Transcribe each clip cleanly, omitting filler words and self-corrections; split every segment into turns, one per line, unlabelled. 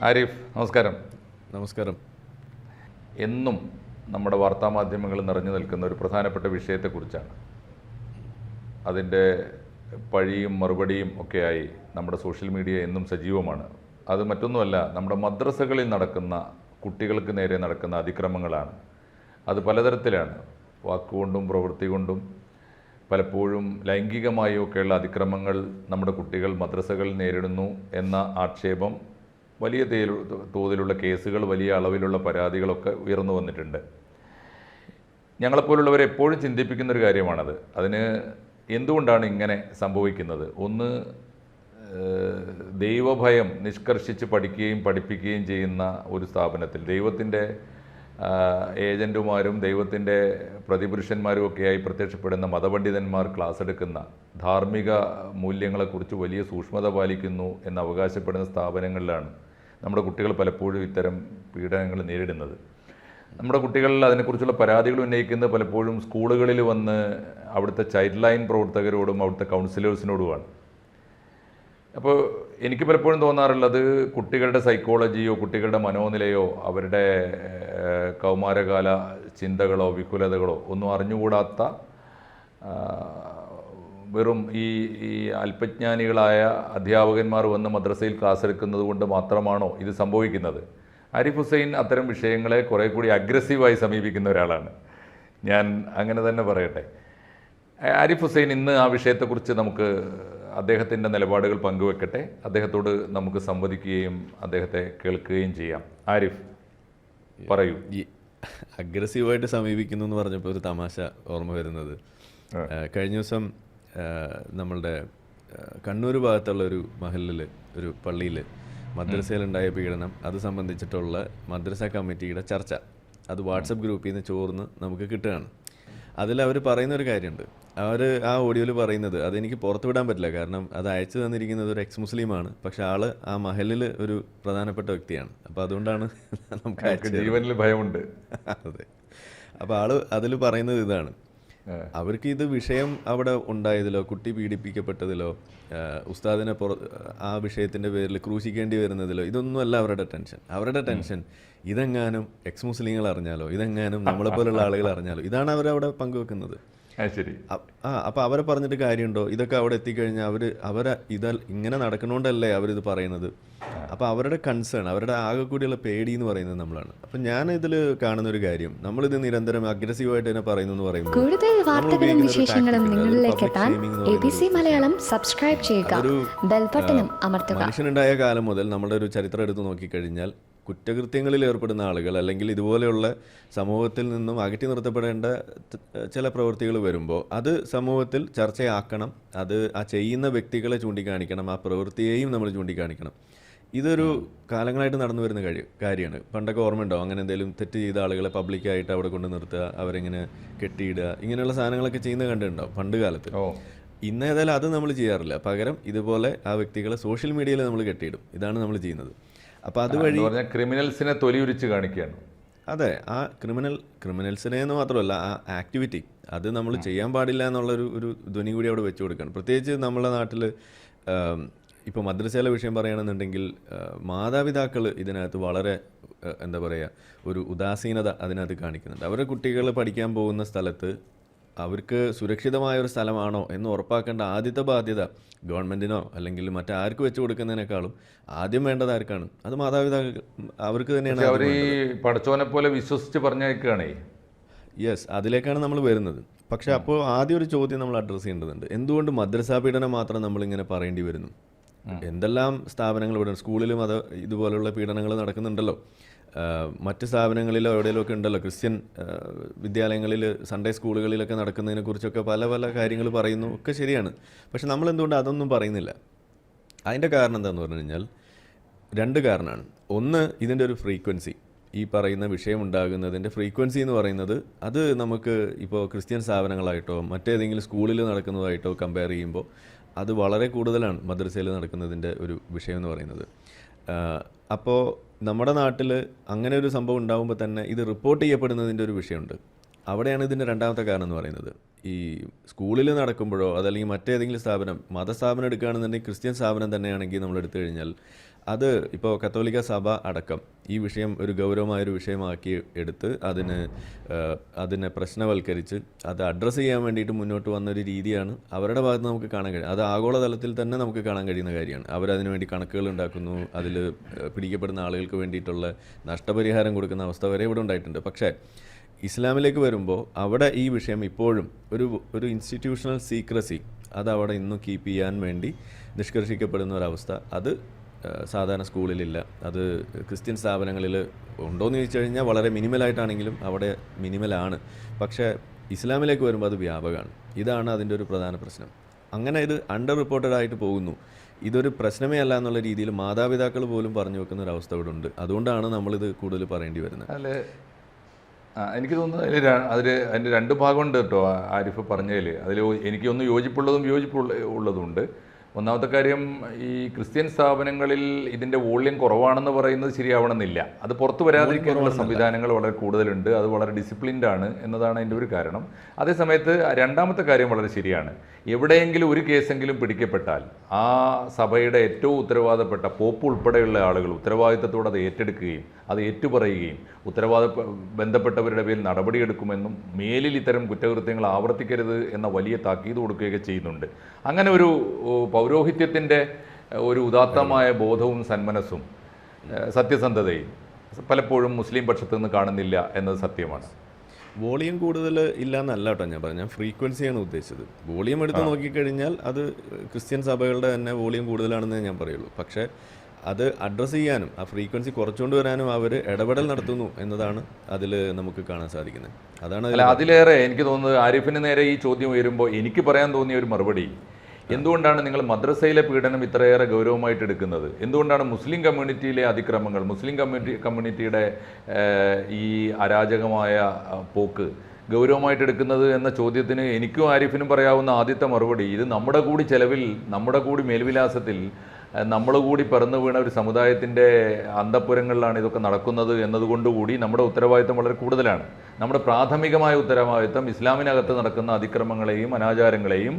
ആരിഫ്, നമസ്കാരം.
നമസ്കാരം.
എന്നും നമ്മുടെ വാർത്താമാധ്യമങ്ങൾ നിറഞ്ഞു നിൽക്കുന്ന ഒരു പ്രധാനപ്പെട്ട വിഷയത്തെക്കുറിച്ചാണ്. അതിൻ്റെ പഴിയും മറുപടിയും ഒക്കെയായി നമ്മുടെ സോഷ്യൽ മീഡിയ എന്നും സജീവമാണ്. അത് മറ്റൊന്നുമല്ല, നമ്മുടെ മദ്രസകളിൽ നടക്കുന്ന കുട്ടികൾക്ക് നേരെ നടക്കുന്ന അതിക്രമങ്ങളാണ്. അത് പലതരത്തിലാണ്. വാക്കുകൊണ്ടും പ്രവൃത്തി കൊണ്ടും പലപ്പോഴും ലൈംഗികമായൊക്കെയുള്ള അതിക്രമങ്ങൾ നമ്മുടെ കുട്ടികൾ മദ്രസകളിൽ നേരിടുന്നു എന്ന ആക്ഷേപം, വലിയ തോതിലുള്ള കേസുകൾ, വലിയ അളവിലുള്ള പരാതികളൊക്കെ ഉയർന്നു വന്നിട്ടുണ്ട്. ഞങ്ങളെപ്പോലുള്ളവരെ എപ്പോഴും ചിന്തിപ്പിക്കുന്നൊരു കാര്യമാണത്. അതിന് എന്തുകൊണ്ടാണ് ഇങ്ങനെ സംഭവിക്കുന്നത്? ഒന്ന്, ദൈവഭയം നിഷ്കർഷിച്ച് പഠിക്കുകയും പഠിപ്പിക്കുകയും ചെയ്യുന്ന ഒരു സ്ഥാപനത്തിൽ ദൈവത്തിൻ്റെ ഏജൻറ്റുമാരും ദൈവത്തിൻ്റെ പ്രതിപുരുഷന്മാരും ഒക്കെയായി പ്രത്യക്ഷപ്പെടുന്ന മതപണ്ഡിതന്മാർ ക്ലാസ് എടുക്കുന്ന ധാർമ്മിക മൂല്യങ്ങളെക്കുറിച്ച് വലിയ സൂക്ഷ്മത പാലിക്കുന്നു എന്ന് അവകാശപ്പെടുന്ന സ്ഥാപനങ്ങളിലാണ് നമ്മുടെ കുട്ടികൾ പലപ്പോഴും ഇത്തരം പീഡനങ്ങൾ നേരിടുന്നത്. നമ്മുടെ കുട്ടികൾ അതിനെക്കുറിച്ചുള്ള പരാതികൾ ഉന്നയിക്കുന്നത് പലപ്പോഴും സ്കൂളുകളിൽ വന്ന് അവിടുത്തെ ചൈൽഡ് ലൈൻ പ്രവർത്തകരോടും അവിടുത്തെ കൗൺസിലേഴ്സിനോടുമാണ്. അപ്പോൾ എനിക്ക് പലപ്പോഴും തോന്നാറുള്ളത്, കുട്ടികളുടെ സൈക്കോളജിയോ കുട്ടികളുടെ മനോനിലയോ അവരുടെ കൗമാരകാല ചിന്തകളോ വികുലതകളോ ഒന്നും അറിഞ്ഞുകൂടാത്ത വെറും ഈ അല്പജ്ഞാനികളായ അധ്യാപകന്മാർ വന്ന് മദ്രസയിൽ ക്ലാസ് എടുക്കുന്നത് കൊണ്ട് മാത്രമാണോ ഇത് സംഭവിക്കുന്നത്? ആരിഫ് ഹുസൈൻ അത്തരം വിഷയങ്ങളെ കുറേ കൂടി അഗ്രസീവായി സമീപിക്കുന്ന ഒരാളാണ്. ഞാൻ അങ്ങനെ തന്നെ പറയട്ടെ. ആരിഫ് ഹുസൈൻ ഇന്ന് ആ വിഷയത്തെക്കുറിച്ച് നമുക്ക് അദ്ദേഹത്തിൻ്റെ നിലപാടുകൾ പങ്കുവെക്കട്ടെ. അദ്ദേഹത്തോട് നമുക്ക് സംവദിക്കുകയും അദ്ദേഹത്തെ കേൾക്കുകയും ചെയ്യാം. ആരിഫ്, പറയൂ.
ഈ അഗ്രസീവായിട്ട് സമീപിക്കുന്നു എന്ന് പറഞ്ഞപ്പോൾ ഒരു തമാശ ഓർമ്മ വരുന്നത്, കഴിഞ്ഞ ദിവസം നമ്മളുടെ കണ്ണൂർ ഭാഗത്തുള്ള ഒരു മഹലിൽ, ഒരു പള്ളിയിൽ മദ്രസയിലുണ്ടായ പീഡനം, അത് സംബന്ധിച്ചിട്ടുള്ള മദ്രസ കമ്മിറ്റിയുടെ ചർച്ച, അത് വാട്സപ്പ് ഗ്രൂപ്പിൽ നിന്ന് ചോർന്ന് നമുക്ക് കിട്ടുകയാണ്. അതിലവർ പറയുന്നൊരു കാര്യമുണ്ട്. അവർ ആ ഓഡിയോയിൽ പറയുന്നത്, അതെനിക്ക് പുറത്തു വിടാൻ പറ്റില്ല, കാരണം അത് അയച്ചു തന്നിരിക്കുന്നത് ഒരു എക്സ് മുസ്ലിമാണ്. പക്ഷെ ആള് ആ മഹലിൽ ഒരു പ്രധാനപ്പെട്ട വ്യക്തിയാണ്. അപ്പോൾ അതുകൊണ്ടാണ് നമുക്ക്
ജീവനിൽ ഭയമുണ്ട്.
അതെ. അപ്പോൾ ആള് അതിൽ പറയുന്നത് ഇതാണ്: അവർക്ക് ഇത് വിഷയം അവിടെ ഉണ്ടായതിലോ കുട്ടി പീഡിപ്പിക്കപ്പെട്ടതിലോ ഉസ്താദിനെ ആ വിഷയത്തിൻ്റെ പേരിൽ ക്രൂശിക്കേണ്ടി വരുന്നതിലോ ഇതൊന്നുമല്ല അവരുടെ ടെൻഷൻ. അവരുടെ ടെൻഷൻ ഇതെങ്ങാനും എക്സ് മുസ്ലിങ്ങൾ അറിഞ്ഞാലോ, ഇതെങ്ങാനും നമ്മളെപ്പോലുള്ള ആളുകൾ അറിഞ്ഞാലോ, ഇതാണ് അവരവിടെ പങ്കുവെക്കുന്നത്.
ശരി.
അപ്പോൾ അവരെ പറഞ്ഞിട്ട് കാര്യമുണ്ടോ? ഇതൊക്കെ അവിടെ എത്തിക്കഴിഞ്ഞാൽ അവരെ ഇങ്ങനെ നടക്കണോണ്ടല്ലേ അവരിത് പറയുന്നത്. അപ്പോൾ അവരുടെ കൺസേൺ, അവരുടെ ആകെ കൂടിയുള്ള പേടി എന്ന് പറയുന്നത് നമ്മളാണ്. അപ്പം ഞാൻ ഇതിൽ കാണുന്ന ഒരു കാര്യം, നമ്മളിത് നിരന്തരം അഗ്രസീവായിട്ട് തന്നെ പറയുന്നു എന്ന് പറയുമ്പോൾ,
കൂടുതൽ വാർത്തകളും വിശേഷങ്ങളും നിങ്ങളിലേക്ക് എത്താൻ ABC മലയാളം സബ്സ്ക്രൈബ് ചെയ്യുക, ബെൽ ബട്ടണും അമർത്തുക.
മനുഷ്യനുണ്ടായ കാലം മുതൽ നമ്മുടെ ഒരു ചരിത്രം എടുത്ത് നോക്കിക്കഴിഞ്ഞാൽ കുറ്റകൃത്യങ്ങളിൽ ഏർപ്പെടുന്ന ആളുകൾ, അല്ലെങ്കിൽ ഇതുപോലെയുള്ള സമൂഹത്തിൽ നിന്നും അകറ്റി നിർത്തപ്പെടേണ്ട ചില പ്രവൃത്തികൾ വരുമ്പോൾ അത് സമൂഹത്തിൽ ചർച്ചയാക്കണം. അത് ആ ചെയ്യുന്ന വ്യക്തികളെ ചൂണ്ടിക്കാണിക്കണം, ആ പ്രവൃത്തിയെയും നമ്മൾ ചൂണ്ടിക്കാണിക്കണം. ഇതൊരു കാലങ്ങളായിട്ട് നടന്നു വരുന്ന കാര്യമാണ്. പണ്ടൊക്കെ ഓർമ്മയുണ്ടോ, അങ്ങനെ എന്തെങ്കിലും തെറ്റ് ചെയ്ത ആളുകളെ പബ്ലിക്കായിട്ട് അവിടെ കൊണ്ട് നിർത്തുക, അവരെങ്ങനെ കെട്ടിയിടുക, ഇങ്ങനെയുള്ള സാധനങ്ങളൊക്കെ ചെയ്യുന്നത് കണ്ടിട്ടുണ്ടാവും പണ്ട് കാലത്ത്. ഇന്ന് ഏതായാലും അത് നമ്മൾ ചെയ്യാറില്ല. പകരം ഇതുപോലെ ആ വ്യക്തികളെ സോഷ്യൽ മീഡിയയിൽ നമ്മൾ കെട്ടിയിടും. ഇതാണ് നമ്മൾ ചെയ്യുന്നത്. അപ്പോൾ അതുവഴി
ക്രിമിനൽസിനെ തൊലിയുരിച്ച് കാണിക്കുകയാണ്.
അതെ, ആ ക്രിമിനൽസിനെ എന്ന് മാത്രമല്ല, ആ ആക്ടിവിറ്റി അത് നമ്മൾ ചെയ്യാൻ പാടില്ല എന്നുള്ളൊരു ധ്വനി കൂടി അവിടെ വെച്ച് കൊടുക്കുകയാണ്. പ്രത്യേകിച്ച് നമ്മുടെ നാട്ടിൽ ഇപ്പോൾ മദ്രസയിലെ വിഷയം പറയുകയാണെന്നുണ്ടെങ്കിൽ മാതാപിതാക്കൾ ഇതിനകത്ത് വളരെ എന്താ പറയുക, ഒരു ഉദാസീനത അതിനകത്ത് കാണിക്കുന്നുണ്ട്. അവരുടെ കുട്ടികൾ പഠിക്കാൻ പോകുന്ന സ്ഥലത്ത് അവർക്ക് സുരക്ഷിതമായൊരു സ്ഥലമാണോ എന്ന് ഉറപ്പാക്കേണ്ട ആദ്യത്തെ ബാധ്യത ഗവൺമെൻറ്റിനോ അല്ലെങ്കിൽ മറ്റാർക്ക് വെച്ച് കൊടുക്കുന്നതിനേക്കാളും ആദ്യം വേണ്ടത് ആർക്കാണ്? അത് മാതാപിതാക്കൾ. അവർക്ക് തന്നെയാണ്.
അവർ ഈ പഠിച്ചവനെ പോലെ വിശ്വസിച്ച് പറഞ്ഞേക്കുകയാണേ.
യെസ്, അതിലേക്കാണ് നമ്മൾ വരുന്നത്. പക്ഷെ അപ്പോൾ ആദ്യം ഒരു ചോദ്യം നമ്മൾ അഡ്രസ്സ് ചെയ്യേണ്ടതുണ്ട്. എന്തുകൊണ്ട് മദ്രസാ പീഡനം മാത്രം നമ്മളിങ്ങനെ പറയേണ്ടി വരുന്നു? എന്തെല്ലാം സ്ഥാപനങ്ങൾ ഇവിടെ, സ്കൂളിലും അത് ഇതുപോലുള്ള പീഡനങ്ങൾ നടക്കുന്നുണ്ടല്ലോ. മറ്റ് സ്ഥാപനങ്ങളിലോ എവിടെയെങ്കിലുമൊക്കെ ഉണ്ടല്ലോ, ക്രിസ്ത്യൻ വിദ്യാലയങ്ങളിൽ, സൺഡേ സ്കൂളുകളിലൊക്കെ നടക്കുന്നതിനെക്കുറിച്ചൊക്കെ പല പല കാര്യങ്ങൾ പറയുന്നു, ഒക്കെ ശരിയാണ്. പക്ഷെ നമ്മളെന്തുകൊണ്ട് അതൊന്നും പറയുന്നില്ല? അതിൻ്റെ കാരണം എന്താണെന്ന് പറഞ്ഞു കഴിഞ്ഞാൽ രണ്ട് കാരണമാണ്. ഒന്ന്, ഇതിൻ്റെ ഒരു ഫ്രീക്വൻസി, ഈ പറയുന്ന വിഷയം ഉണ്ടാകുന്നതിൻ്റെ ഫ്രീക്വൻസി എന്ന് പറയുന്നത്, അത് നമുക്ക് ഇപ്പോൾ ക്രിസ്ത്യൻ സ്ഥാപനങ്ങളായിട്ടോ മറ്റേതെങ്കിലും സ്കൂളിൽ നടക്കുന്നതായിട്ടോ കമ്പയർ ചെയ്യുമ്പോൾ അത് വളരെ കൂടുതലാണ് മദ്രസയിൽ നടക്കുന്നതിൻ്റെ ഒരു വിഷയം എന്ന് പറയുന്നത്. അപ്പോൾ നമ്മുടെ നാട്ടിൽ അങ്ങനെ ഒരു സംഭവം ഉണ്ടാകുമ്പോൾ തന്നെ ഇത് റിപ്പോർട്ട് ചെയ്യപ്പെടുന്നതിൻ്റെ ഒരു വിഷയമുണ്ട്. അവിടെയാണ് ഇതിൻ്റെ രണ്ടാമത്തെ കാരണം എന്ന് പറയുന്നത്. ഈ സ്കൂളിൽ നടക്കുമ്പോഴോ അതല്ലെങ്കിൽ മറ്റേതെങ്കിലും സ്ഥാപനം, മതസ്ഥാപനം എടുക്കുകയാണെന്നുണ്ടെങ്കിൽ, ക്രിസ്ത്യൻ സ്ഥാപനം തന്നെയാണെങ്കിൽ നമ്മൾ എടുത്തു കഴിഞ്ഞാൽ അത് ഇപ്പോൾ കത്തോലിക്ക സഭ അടക്കം ഈ വിഷയം ഒരു ഗൗരവമായൊരു വിഷയമാക്കി എടുത്ത് അതിനെ പ്രശ്നവൽക്കരിച്ച് അത് അഡ്രസ്സ് ചെയ്യാൻ വേണ്ടിയിട്ട് മുന്നോട്ട് വന്നൊരു രീതിയാണ് അവരുടെ ഭാഗത്ത് നമുക്ക് കാണാൻ കഴിയും. അത് ആഗോളതലത്തിൽ തന്നെ നമുക്ക് കാണാൻ കഴിയുന്ന കാര്യമാണ്. അവരതിനു വേണ്ടി കണക്കുകൾ ഉണ്ടാക്കുന്നു, അതിൽ പിടിക്കപ്പെടുന്ന ആളുകൾക്ക് വേണ്ടിയിട്ടുള്ള നഷ്ടപരിഹാരം കൊടുക്കുന്ന അവസ്ഥ വരെ ഇവിടെ ഉണ്ടായിട്ടുണ്ട്. പക്ഷേ ഇസ്ലാമിലേക്ക് വരുമ്പോൾ അവിടെ ഈ വിഷയം ഇപ്പോഴും ഒരു ഇൻസ്റ്റിറ്റ്യൂഷണൽ സീക്രസി അതവിടെ ഇന്നും കീപ്പ് ചെയ്യാൻ വേണ്ടി നിഷ്കർഷിക്കപ്പെടുന്ന ഒരവസ്ഥ അത് സാധാരണ സ്കൂളിലില്ല. അത് ക്രിസ്ത്യൻ സ്ഥാപനങ്ങളിൽ ഉണ്ടോയെന്ന് ചോദിച്ചു കഴിഞ്ഞാൽ വളരെ മിനിമലായിട്ടാണെങ്കിലും അവിടെ മിനിമലാണ്. പക്ഷേ ഇസ്ലാമിലേക്ക് വരുമ്പോൾ അത് വ്യാപകമാണ്. ഇതാണ് അതിൻ്റെ ഒരു പ്രധാന പ്രശ്നം. അങ്ങനെ ഇത് അണ്ടർ റിപ്പോർട്ടഡ് ആയിട്ട് പോകുന്നു. ഇതൊരു പ്രശ്നമേ അല്ല എന്നുള്ള രീതിയിൽ മാതാപിതാക്കൾ പോലും പറഞ്ഞു വെക്കുന്ന ഒരു അവസ്ഥ ഇവിടെ ഉണ്ട്. അതുകൊണ്ടാണ് നമ്മളിത് കൂടുതൽ പറയേണ്ടി വരുന്നത്.
അല്ലേ, എനിക്ക് തോന്നുന്നത് അതിൻ്റെ രണ്ട് ഭാഗമുണ്ട് കേട്ടോ ആരിഫ് പറഞ്ഞതിൽ. എനിക്കൊന്ന് യോജിപ്പുള്ളതുണ്ട്. ഒന്നാമത്തെ കാര്യം, ഈ ക്രിസ്ത്യൻ സ്ഥാപനങ്ങളിൽ ഇതിൻ്റെ വോള്യം കുറവാണെന്ന് പറയുന്നത് ശരിയാവണമെന്നില്ല. അത് പുറത്തു വരാതിരിക്കാനുള്ള സംവിധാനങ്ങൾ വളരെ കൂടുതലുണ്ട്, അത് വളരെ ഡിസിപ്ലിൻഡ് ആണ് എന്നതാണ് അതിൻ്റെ ഒരു കാരണം. അതേസമയത്ത് രണ്ടാമത്തെ കാര്യം വളരെ ശരിയാണ്. എവിടെയെങ്കിലും ഒരു കേസെങ്കിലും പിടിക്കപ്പെട്ടാൽ ആ സഭയുടെ ഏറ്റവും ഉത്തരവാദപ്പെട്ട പോപ്പ് ഉൾപ്പെടെയുള്ള ആളുകൾ ഉത്തരവാദിത്തത്തോടെ അത് ഏറ്റെടുക്കുകയും അത് ഏറ്റുപറയുകയും ബന്ധപ്പെട്ടവരുടെ പേരിൽ നടപടിയെടുക്കുമെന്നും മേലിൽ ഇത്തരം കുറ്റകൃത്യങ്ങൾ ആവർത്തിക്കരുത് എന്ന വലിയ താക്കീത് കൊടുക്കുകയൊക്കെ ചെയ്യുന്നുണ്ട്. അങ്ങനെ ഒരു പൗരോഹിത്യത്തിൻ്റെ ഒരു ഉദാത്തമായ ബോധവും സന്മനസ്സും സത്യസന്ധതയും പലപ്പോഴും മുസ്ലിം പക്ഷത്തു നിന്ന് കാണുന്നില്ല എന്നത് സത്യമാണ്.
വോളിയം കൂടുതൽ ഇല്ല എന്നല്ല കേട്ടോ ഞാൻ പറഞ്ഞത്, ഞാൻ ഫ്രീക്വൻസിയാണ് ഉദ്ദേശിച്ചത്. വോളിയം എടുത്ത് നോക്കിക്കഴിഞ്ഞാൽ അത് ക്രിസ്ത്യൻ സഭകളുടെ തന്നെ വോളിയം കൂടുതലാണെന്നേ ഞാൻ പറയുള്ളൂ. പക്ഷേ അത് അഡ്രസ്സ് ചെയ്യാനും ആ ഫ്രീക്വൻസി കുറച്ചുകൊണ്ട് വരാനും അവർ ഇടപെടൽ നടത്തുന്നു എന്നതാണ് അതിൽ നമുക്ക് കാണാൻ സാധിക്കുന്നത്. അതാണ്
അതിലേറെ എനിക്ക് തോന്നുന്നത് ആരിഫിന് നേരെ ഈ ചോദ്യം ഉയരുമ്പോൾ എനിക്ക് പറയാൻ തോന്നിയ ഒരു മറുപടി, എന്തുകൊണ്ടാണ് നിങ്ങൾ മദ്രസയിലെ പീഡനം ഇത്രയേറെ ഗൗരവമായിട്ട് എടുക്കുന്നത്? എന്തുകൊണ്ടാണ് മുസ്ലിം കമ്മ്യൂണിറ്റിയിലെ അതിക്രമങ്ങൾ, മുസ്ലിം കമ്മ്യൂണിറ്റിയുടെ ഈ അരാജകമായ പോക്ക് ഗൗരവമായിട്ട് എടുക്കുന്നത് എന്ന ചോദ്യത്തിന് എനിക്കും ആരിഫിനും പറയാവുന്ന ആദ്യത്തെ മറുപടി, ഇത് നമ്മുടെ കൂടി ചെലവിൽ, നമ്മുടെ കൂടി മേൽവിലാസത്തിൽ, നമ്മൾ കൂടി പിറന്നു വീണ ഒരു സമുദായത്തിൻ്റെ അന്തഃപുരങ്ങളിലാണ് ഇതൊക്കെ നടക്കുന്നത് എന്നതുകൊണ്ടുകൂടി നമ്മുടെ ഉത്തരവാദിത്തം വളരെ കൂടുതലാണ്. നമ്മുടെ പ്രാഥമികമായ ഉത്തരവാദിത്തം ഇസ്ലാമിനകത്ത് നടക്കുന്ന അതിക്രമങ്ങളെയും അനാചാരങ്ങളെയും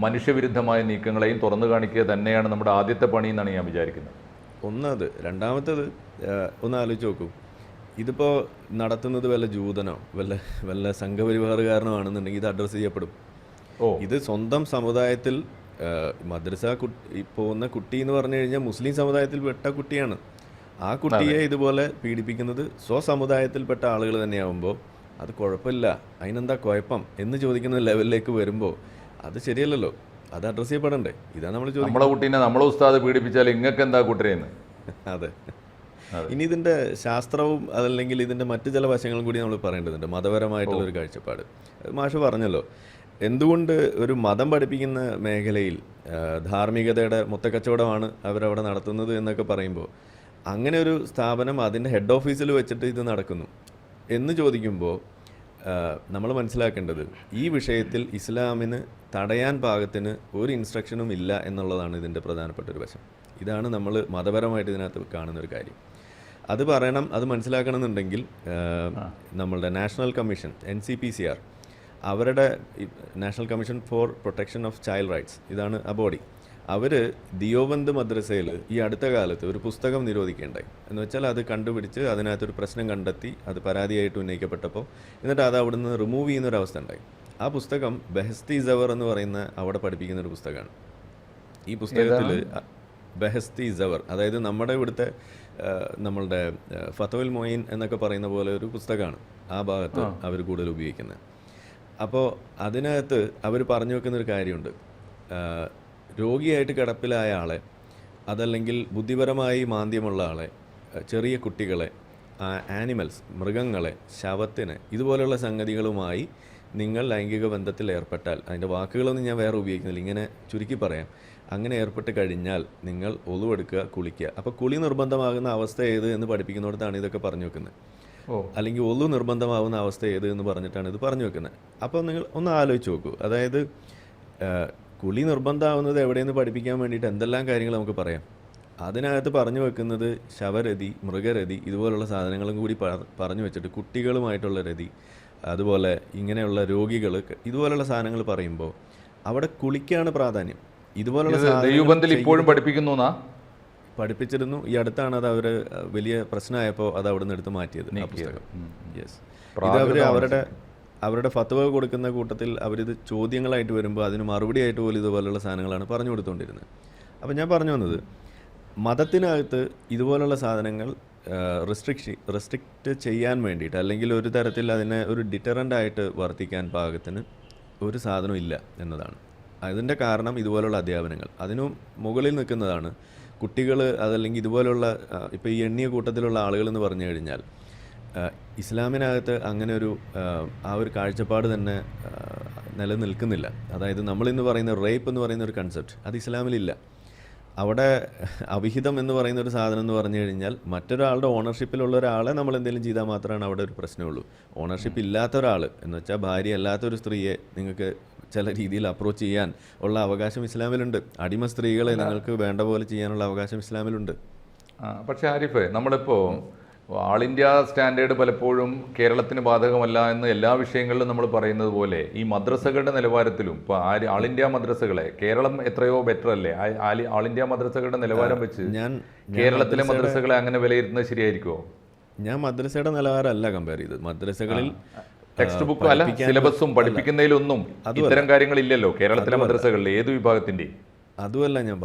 മനുഷ്യവിരുദ്ധമായ നീക്കങ്ങളെയും തുറന്നു കാണിക്കുക തന്നെയാണ് നമ്മുടെ ആദ്യത്തെ പണി എന്നാണ് ഞാൻ വിചാരിക്കുന്നത്.
ഒന്നത്. രണ്ടാമത്തേത് ഒന്ന് ആലോചിച്ച് നോക്കൂ, ഇതിപ്പോൾ നടത്തുന്നത് വല്ല ജൂതനോ വല്ല സംഘപരിവാറുകാരനോ ഇത് അഡ്രസ്സ് ചെയ്യപ്പെടും. ഇത് സ്വന്തം സമുദായത്തിൽ മദ്രസ പോകുന്ന കുട്ടി എന്ന് പറഞ്ഞു കഴിഞ്ഞാൽ മുസ്ലിം സമുദായത്തിൽ പെട്ട കുട്ടിയാണ്. ആ കുട്ടിയെ ഇതുപോലെ പീഡിപ്പിക്കുന്നത് സ്വസമുദായത്തിൽപ്പെട്ട ആളുകൾ തന്നെയാവുമ്പോൾ അത് കുഴപ്പമില്ല, അതിനെന്താ കുഴപ്പം എന്ന് ചോദിക്കുന്ന ലെവലിലേക്ക് വരുമ്പോൾ അത് ശരിയല്ലല്ലോ. അത് അഡ്രസ്സ് ചെയ്യപ്പെടണ്ടേ? ഇതാണ് നമ്മൾ ചോദിക്കുന്നത്.
നമ്മളെ കുട്ടീനെ നമ്മളെ ഉസ്താദ് പീഡിപ്പിച്ചാൽ ഇങ്ങക്ക് എന്താ കുട്ടരെന്ന്.
അതെ. ഇനി ഇതിൻ്റെ ശാസ്ത്രവും അതല്ലെങ്കിൽ ഇതിൻ്റെ മറ്റു ചില വശങ്ങളും കൂടി നമ്മൾ പറയേണ്ടതുണ്ട്. മതപരമായിട്ടുള്ളൊരു കാഴ്ചപ്പാട് മാഷ് പറഞ്ഞല്ലോ. എന്തുകൊണ്ട് ഒരു മതം പഠിപ്പിക്കുന്ന മേഖലയിൽ ധാർമ്മികതയുടെ മൊത്തക്കച്ചവടമാണ് അവരവിടെ നടത്തുന്നത് എന്നൊക്കെ പറയുമ്പോൾ, അങ്ങനെ ഒരു സ്ഥാപനം അതിൻ്റെ ഹെഡ് ഓഫീസിൽ വെച്ചിട്ട് ഇത് നടക്കുന്നു എന്ന് ചോദിക്കുമ്പോൾ നമ്മൾ മനസ്സിലാക്കേണ്ടത് ഈ വിഷയത്തിൽ ഇസ്ലാമിന് തടയാൻ പാകത്തിന് ഒരു ഇൻസ്ട്രക്ഷനും ഇല്ല എന്നുള്ളതാണ് ഇതിൻ്റെ പ്രധാനപ്പെട്ട ഒരു വശം. ഇതാണ് നമ്മൾ മതപരമായിട്ട് ഇതിനകത്ത് കാണുന്നൊരു കാര്യം. അത് പറയണം, അത് മനസ്സിലാക്കണമെന്നുണ്ടെങ്കിൽ നമ്മളുടെ നാഷണൽ കമ്മീഷൻ NCPCR, അവരുടെ national commission for protection of child rights, ഇതാണ് ആ ബോഡി. അവർ ദിയോബന്ദ് മദ്രസയിൽ ഈ അടുത്ത കാലത്ത് ഒരു പുസ്തകം നിരോധിക്കേണ്ടായി. എന്ന് വെച്ചാൽ അത് കണ്ടുപിടിച്ച് അതിനകത്തൊരു പ്രശ്നം കണ്ടെത്തി അത് പരാതിയായിട്ട് ഉന്നയിക്കപ്പെട്ടപ്പോൾ എന്നിട്ട് അത് അവിടെ നിന്ന് റിമൂവ് ചെയ്യുന്നൊരവസ്ഥ ഉണ്ടായി. ആ പുസ്തകം ബെഹസ്തി സവർ എന്ന് പറയുന്ന അവിടെ പഠിപ്പിക്കുന്നൊരു പുസ്തകമാണ്. ഈ പുസ്തകത്തിൽ ബെഹസ്തി സവർ, അതായത് നമ്മുടെ ഇവിടുത്തെ നമ്മളുടെ ഫതവുൽ മൊയ്ൻ എന്നൊക്കെ പറയുന്ന പോലെ ഒരു പുസ്തകമാണ് ആ ഭാഗത്ത് അവർ കൂടുതൽ ഉപയോഗിക്കുന്നത്. അപ്പോൾ അതിനകത്ത് അവർ പറഞ്ഞു വെക്കുന്നൊരു കാര്യമുണ്ട്. രോഗിയായിട്ട് കിടപ്പിലായ ആളെ, അതല്ലെങ്കിൽ ബുദ്ധിപരമായി മാന്ദ്യമുള്ള ആളെ, ചെറിയ കുട്ടികളെ, ആനിമൽസ്, മൃഗങ്ങളെ, ശവത്തിന്, ഇതുപോലെയുള്ള സംഗതികളുമായി നിങ്ങൾ ലൈംഗിക ബന്ധത്തിൽ ഏർപ്പെട്ടാൽ, അതിൻ്റെ വാക്കുകളൊന്നും ഞാൻ വേറെ ഉപയോഗിക്കുന്നില്ല, ഇങ്ങനെ ചുരുക്കി പറയാം, അങ്ങനെ ഏർപ്പെട്ട് കഴിഞ്ഞാൽ നിങ്ങൾ ഒളുവെടുക്കുക, കുളിക്കുക. അപ്പോൾ കുളി നിർബന്ധമാകുന്ന അവസ്ഥ ഏത് എന്ന് പഠിപ്പിക്കുന്നിടത്താണ് ഇതൊക്കെ പറഞ്ഞു വെക്കുന്നത്. അല്ലെങ്കിൽ ഒളു നിർബന്ധമാവുന്ന അവസ്ഥ ഏത് എന്ന് പറഞ്ഞിട്ടാണ് ഇത് പറഞ്ഞു വെക്കുന്നത്. അപ്പോൾ നിങ്ങൾ ഒന്ന് ആലോചിച്ച് നോക്കൂ. അതായത് കുളി നിർബന്ധമാവുന്നത് എവിടെയെന്ന് പഠിപ്പിക്കാൻ വേണ്ടിയിട്ട് എന്തെല്ലാം കാര്യങ്ങൾ നമുക്ക് പറയാം. അതിനകത്ത് പറഞ്ഞു വെക്കുന്നത് ശവരതി, മൃഗരതി, ഇതുപോലുള്ള സാധനങ്ങളും കൂടി പറഞ്ഞു വെച്ചിട്ട് കുട്ടികളുമായിട്ടുള്ള രതി, അതുപോലെ ഇങ്ങനെയുള്ള രോഗികൾ, ഇതുപോലുള്ള സാധനങ്ങൾ പറയുമ്പോൾ അവിടെ കുളിക്കാണ് പ്രാധാന്യം. ഇതുപോലുള്ള
ദൈവബന്ധിൽ ഇപ്പോഴും പഠിപ്പിക്കുന്നു.
പഠിപ്പിച്ചിരുന്നു. ഈ അടുത്താണ് അത് അവർ വലിയ പ്രശ്നമായപ്പോൾ അത് അവിടെ നിന്ന് എടുത്ത് മാറ്റിയത്, ആ പുസ്തകം. യെസ്, ഇത് അവരുടെ ഫത്വ കൊടുക്കുന്ന കൂട്ടത്തിൽ അവരിത് ചോദ്യങ്ങളായിട്ട് വരുമ്പോൾ അതിന് മറുപടിയായിട്ട് പോലും ഇതുപോലുള്ള സാധനങ്ങളാണ് പറഞ്ഞു കൊടുത്തുകൊണ്ടിരുന്നത്. അപ്പോൾ ഞാൻ പറഞ്ഞു വന്നത്, മതത്തിനകത്ത് ഇതുപോലുള്ള സാധനങ്ങൾ റെസ്ട്രിക്റ്റ് ചെയ്യാൻ വേണ്ടിയിട്ട്, അല്ലെങ്കിൽ ഒരു തരത്തിൽ അതിനെ ഒരു ഡിറ്ററൻ്റ് ആയിട്ട് വർത്തിക്കാൻ പാകത്തിന് ഒരു സാധനം ഇല്ല എന്നതാണ്. അതിൻ്റെ കാരണം ഇതുപോലുള്ള അധ്യാപനങ്ങൾ അതിനു മുകളിൽ നിൽക്കുന്നതാണ്. കുട്ടികൾ അതല്ലെങ്കിൽ ഇതുപോലുള്ള ഇപ്പോൾ ഈ എണ്ണിയ കൂട്ടത്തിലുള്ള ആളുകൾ എന്ന് പറഞ്ഞു കഴിഞ്ഞാൽ ഇസ്ലാമിനകത്ത് അങ്ങനെ ഒരു ആ ഒരു കാഴ്ചപ്പാട് തന്നെ നിലനിൽക്കുന്നില്ല. അതായത് നമ്മളിന്ന് പറയുന്ന റേപ്പ് എന്ന് പറയുന്ന ഒരു കൺസെപ്റ്റ് അത് ഇസ്ലാമിലില്ല. അവിടെ അവിഹിതം എന്ന് പറയുന്ന ഒരു സാധനം എന്ന് പറഞ്ഞു കഴിഞ്ഞാൽ മറ്റൊരാളുടെ ഓണർഷിപ്പിലുള്ള ഒരാളെ നമ്മൾ എന്തെങ്കിലും ചെയ്താൽ മാത്രമാണ് അവിടെ ഒരു പ്രശ്നമുള്ളൂ. ഓണർഷിപ്പ് ഇല്ലാത്ത ഒരാൾ എന്ന് വെച്ചാൽ ഭാര്യ അല്ലാത്തൊരു സ്ത്രീയെ നിങ്ങൾക്ക് ചില രീതിയിൽ അപ്രോച്ച് ചെയ്യാൻ ഉള്ള അവകാശം ഇസ്ലാമിലുണ്ട്. അടിമ സ്ത്രീകളെ നിങ്ങൾക്ക് വേണ്ട പോലെ ചെയ്യാനുള്ള അവകാശം ഇസ്ലാമിലുണ്ട്.
പക്ഷേ ആരിഫ്, നമ്മളിപ്പോൾ ആൾ ഇന്ത്യ സ്റ്റാൻഡേർഡ് പലപ്പോഴും കേരളത്തിന് ബാധകമല്ല എന്ന് എല്ലാ വിഷയങ്ങളിലും നമ്മൾ പറയുന്നത് പോലെ ഈ മദ്രസകളുടെ നിലവാരത്തിലും ഇപ്പോൾ ആൾ ഇന്ത്യ മദ്രസകളെ കേരളം എത്രയോ ബെറ്റർ അല്ലേ? ആൾ ഇന്ത്യ മദ്രസകളുടെ നിലവാരം വെച്ച് കേരളത്തിലെ മദ്രസകളെ അങ്ങനെ വിലയിരുത്തുന്നത് ശരിയായിരിക്കുമോ?
ഞാൻ മദ്രസയുടെ നിലവാരമല്ല കമ്പയർ ചെയ്തത്. മദ്രസകളിൽ
ടെക്സ്റ്റ് ബുക്കും അല്ല, സിലബസും പഠിപ്പിക്കുന്നതിലൊന്നും ഇത്തരം കാര്യങ്ങളില്ലല്ലോ കേരളത്തിലെ മദ്രസകളിൽ ഏത് വിഭാഗത്തിൻ്റെ.
അതുമല്ല ഞാൻ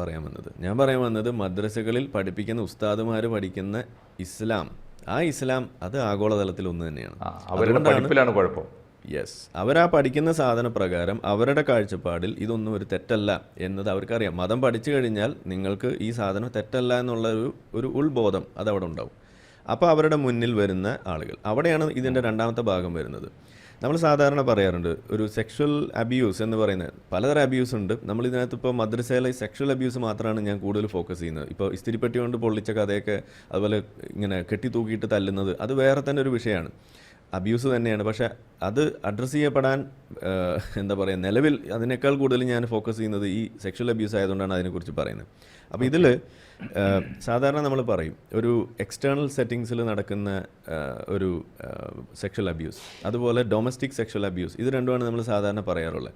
പറയാൻ വന്നത് മദ്രസകളിൽ പഠിപ്പിക്കുന്ന ഉസ്താദുമാർ പഠിക്കുന്ന ഇസ്ലാം, ആ ഇസ്ലാം അത് ആഗോളതലത്തിൽ ഒന്ന് തന്നെയാണ്.
അവരുടെ പഠിപ്പിലാണ് കുഴപ്പം.
യെസ്, അവരാ പഠിക്കുന്ന സാധന പ്രകാരം അവരുടെ കാഴ്ചപ്പാടിൽ ഇതൊന്നും ഒരു തെറ്റല്ല എന്നത് അവർക്കറിയാം. മതം പഠിച്ചു കഴിഞ്ഞാൽ നിങ്ങൾക്ക് ഈ സാധനം തെറ്റല്ല എന്നുള്ള ഒരു ഉൾബോധം അതവിടെ ഉണ്ടാവും. അപ്പോൾ അവരുടെ മുന്നിൽ വരുന്ന ആളുകൾ, അവിടെയാണ് ഇതിൻ്റെ രണ്ടാമത്തെ ഭാഗം വരുന്നത്. നമ്മൾ സാധാരണ പറയാറുണ്ട് ഒരു സെക്ഷൽ അബ്യൂസ് എന്ന് പറയുന്നത്, പലതരം അബ്യൂസ് ഉണ്ട്. നമ്മൾ ഇതിനകത്ത് ഇപ്പോൾ മദ്രസയിലെ സെക്ഷൽ അബ്യൂസ് മാത്രമാണ് ഞാൻ കൂടുതൽ ഫോക്കസ് ചെയ്യുന്നത്. ഇപ്പോൾ ഇസ്തിരിപ്പെട്ടി കൊണ്ട് പൊള്ളിച്ച കഥയൊക്കെ അതുപോലെ ഇങ്ങനെ കെട്ടി തൂക്കിയിട്ട് തല്ലുന്നത് അത് വേറെ തന്നെ ഒരു വിഷയമാണ്, അബ്യൂസ് തന്നെയാണ്. പക്ഷേ അത് അഡ്രസ്സ് ചെയ്യപ്പെടാൻ എന്താ പറയുക, നിലവിൽ അതിനേക്കാൾ കൂടുതൽ ഞാൻ ഫോക്കസ് ചെയ്യുന്നത് ഈ സെക്ഷൽ അബ്യൂസ് ആയതുകൊണ്ടാണ് അതിനെക്കുറിച്ച് പറയുന്നത്. അപ്പോൾ ഇതിൽ സാധാരണ നമ്മൾ പറയും ഒരു എക്സ്റ്റേണൽ സെറ്റിങ്സിൽ നടക്കുന്ന ഒരു സെക്ഷൽ അബ്യൂസ്, അതുപോലെ ഡൊമസ്റ്റിക് സെക്ഷൽ അബ്യൂസ്, ഇത് രണ്ടുമാണ് നമ്മൾ സാധാരണ പറയാറുള്ളത്.